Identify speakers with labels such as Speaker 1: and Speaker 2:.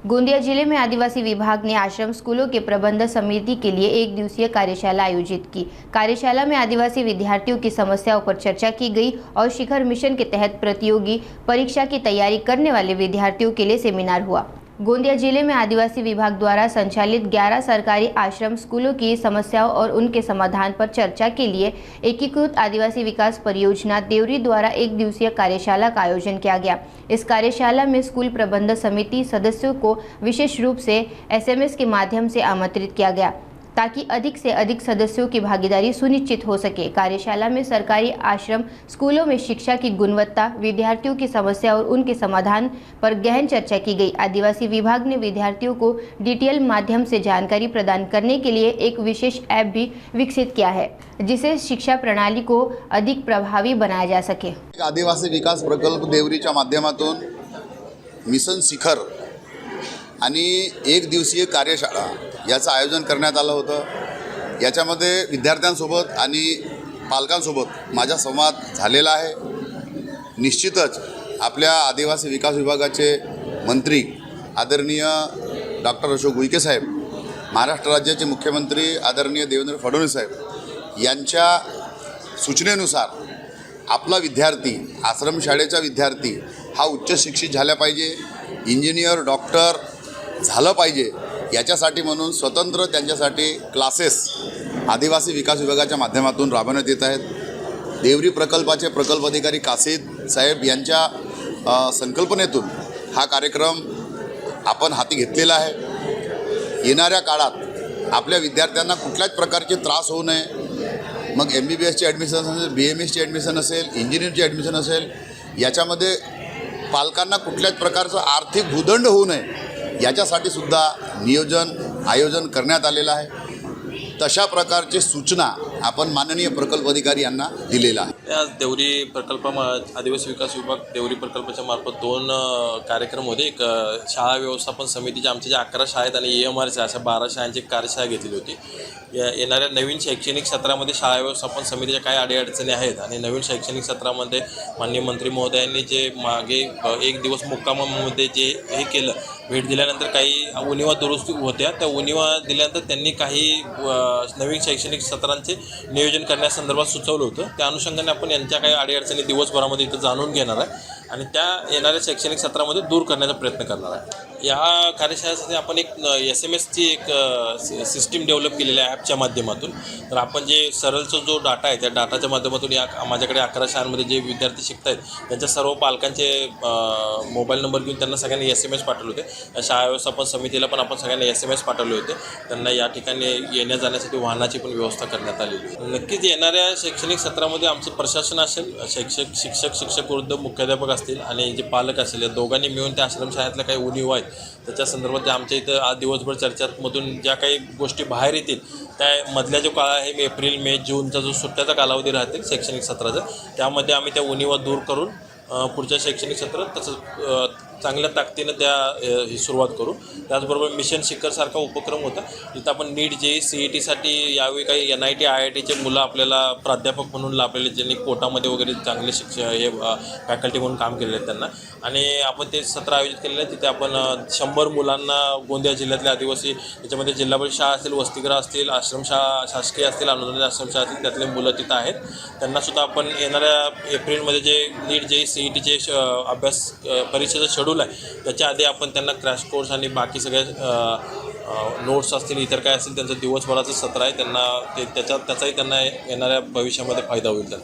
Speaker 1: गोंदिया जिले में आदिवासी विभाग ने आश्रम स्कूलों के प्रबंध समिति के लिए एक दिवसीय कार्यशाला आयोजित की। कार्यशाला में आदिवासी विद्यार्थियों की समस्याओं पर चर्चा की गई और शिखर मिशन के तहत प्रतियोगी परीक्षा की तैयारी करने वाले विद्यार्थियों के लिए सेमिनार हुआ। गोंदिया जिले में आदिवासी विभाग द्वारा संचालित 11 सरकारी आश्रम स्कूलों की समस्याओं और उनके समाधान पर चर्चा के लिए एकीकृत आदिवासी विकास परियोजना देवरी द्वारा एक दिवसीय कार्यशाला का आयोजन किया गया। इस कार्यशाला में स्कूल प्रबंध समिति सदस्यों को विशेष रूप से SMS के माध्यम से आमंत्रित किया गया ताकि अधिक से अधिक सदस्यों की भागीदारी सुनिश्चित हो सके। कार्यशाला में सरकारी आश्रम स्कूलों में शिक्षा की गुणवत्ता, विद्यार्थियों की समस्या और उनके समाधान पर गहन चर्चा की गई। आदिवासी विभाग ने विद्यार्थियों को डिजिटल माध्यम से जानकारी प्रदान करने के लिए एक विशेष ऐप भी विकसित किया है, जिससे शिक्षा प्रणाली को अधिक प्रभावी बनाया जा सके।
Speaker 2: आदिवासी विकास प्रकल्प देवरीच्या माध्यमातून मिशन शिखर आणि एक दिवसीय कार्यशाळा याचं आयोजन करण्यात आलं होतं। याच्यामध्ये विद्यार्थ्यांसोबत आणि पालकांसोबत माझा संवाद झालेला आहे। निश्चितच आपल्या आदिवासी विकास विभागाचे मंत्री आदरणीय डॉक्टर अशोक उईके साहेब, महाराष्ट्र राज्याचे मुख्यमंत्री आदरणीय देवेंद्र फडणवीस साहेब यांच्या सूचनेनुसार आपला विद्यार्थी, आश्रमशाळेचा विद्यार्थी हा उच्च शिक्षित झाला पाहिजे, इंजिनियर, डॉक्टर झालं पाहिजे, याच्यासाठी म्हणून स्वतंत्र त्यांच्यासाठी क्लासेस आदिवासी विकास विभागाच्या माध्यमातून राबवण्यात येत आहेत। देवरी प्रकल्पाचे प्रकल्प अधिकारी कासिद साहेब यांच्या संकल्पनेतून हा कार्यक्रम आपण हाती घेतलेला आहे। येणाऱ्या काळात आपल्या विद्यार्थ्यांना कुठल्याच प्रकारचे त्रास होऊ नये। मग MBBSची ॲडमिशन असेल, BMSची ॲडमिशन असेल, इंजिनिअरची ॲडमिशन असेल, याच्यामध्ये पालकांना कुठल्याच प्रकारचं आर्थिक भूदंड होऊ नये याच्यासाठी सुद्धा आयोजन करण्यात आलेलं आहे। तशा प्रकारचे सूचना आपण माननीय प्रकल्प अधिकारी यांना दिलेला आहे।
Speaker 3: आज देवरी प्रकल्प आदिवासी विकास विभाग देवरी प्रकल्पाच्या मार्फत 2 कार्यक्रम होते। एक शाळा व्यवस्थापन समितीच्या आमच्या ज्या 11 शाळेत आणि EMRच्या अशा 12 शाळांची कार्यशाळा घेतली होती। येणाऱ्या नवीन शैक्षणिक सत्रामध्ये शाळा व्यवस्थापन समितीच्या काय अडीअडचणी आहेत आणि नवीन शैक्षणिक सत्रामध्ये माननीय मंत्री महोदयांनी जे मागे एक दिवस मुक्कामामध्ये जे हे केलं, भेट दिल्यानंतर काही उणिवा दुरुस्ती होत्या, त्या उणिवा दिल्यानंतर त्यांनी काही नवीन शैक्षणिक सत्रांचे नियोजन करण्यासंदर्भात सुचवलं होतं। त्या अनुषंगाने आपण यांच्या काही अडीअडचणी दिवसभरामध्ये इथं जाणून घेणार आहे आणि त्या येणाऱ्या शैक्षणिक सत्रामध्ये दूर करण्याचा प्रयत्न करणार आहे। या कार्यशाळेसाठी आपण एक SMS एक सिस्टीम डेव्हलप केलेली आहे ॲपच्या माध्यमातून। तर आपण जे सरळचा जो डाटा आहे त्या डाटाच्या माध्यमातून या माझ्याकडे 11 शाळांमध्ये जे विद्यार्थी शिकत आहेत त्यांच्या सर्व पालकांचे मोबाईल नंबर घेऊन त्यांना सगळ्यांनी SMS पाठवले होते। शाळा व्यवस्थापन समितीला पण आपण सगळ्यांनी SMS पाठवले होते। त्यांना या ठिकाणी येण्या जाण्यासाठी वाहनाची पण व्यवस्था करण्यात आलेली आहे। नक्कीच येणाऱ्या शैक्षणिक सत्रामध्ये आमचं प्रशासन असेल, शिक्षक वृद्ध मुख्याध्यापक असतील आणि जे पालक असेल, या दोघांनी मिळून त्या आश्रमशाळेतल्या काही उणिवा आहेत त्याच्या संदर्भात आमच्या इथं आज दिवसभर चर्चामधून ज्या काही गोष्टी बाहेर येतील त्या मधल्या जो काळ आहे एप्रिल, मे, जूनचा जो सुट्ट्याचा कालावधी राहतील शैक्षणिक सत्राचा, त्यामध्ये आम्ही त्या उणिवा दूर करून पुढच्या शैक्षणिक सत्रात तसंच चांगल्या ताकदीनं ही सुरुवात करू। त्याचबरोबर मिशन शिखरसारखा उपक्रम होता, जिथं आपण नीट JEE CETसाठी यावेळी काही NIT IITचे मुलं आपल्याला प्राध्यापक म्हणून लाभलेले, ज्यांनी कोटामध्ये वगैरे चांगले हे फॅकल्टी म्हणून काम केलेले आहेत त्यांना, आणि आपण ते सत्र आयोजित केलेलं आहे। तिथे आपण 100 मुलांना गोंदिया जिल्ह्यातले आदिवासी, त्याच्यामध्ये जिल्हा परिषद शाळा असतील, वसतिगृह असतील, आश्रमशाळा शासकीय असतील, अनुदानित आश्रमशाळा असतील, त्यातले मुलं तिथं आहेत। त्यांनासुद्धा आपण येणाऱ्या एप्रिलमध्ये जे नीट JEE CETचे अभ्यास परीक्षेचं शेड्यूल आहे त्याच्या आधी आपण त्यांना क्रॅश कोर्स आणि बाकी सगळे नोट्स असतील, इतर काय असतील, त्यांचं दिवसभराचं सत्र आहे, त्यांना त्याचाही त्यांना येणाऱ्या भविष्यामध्ये फायदा होईल त्यांना।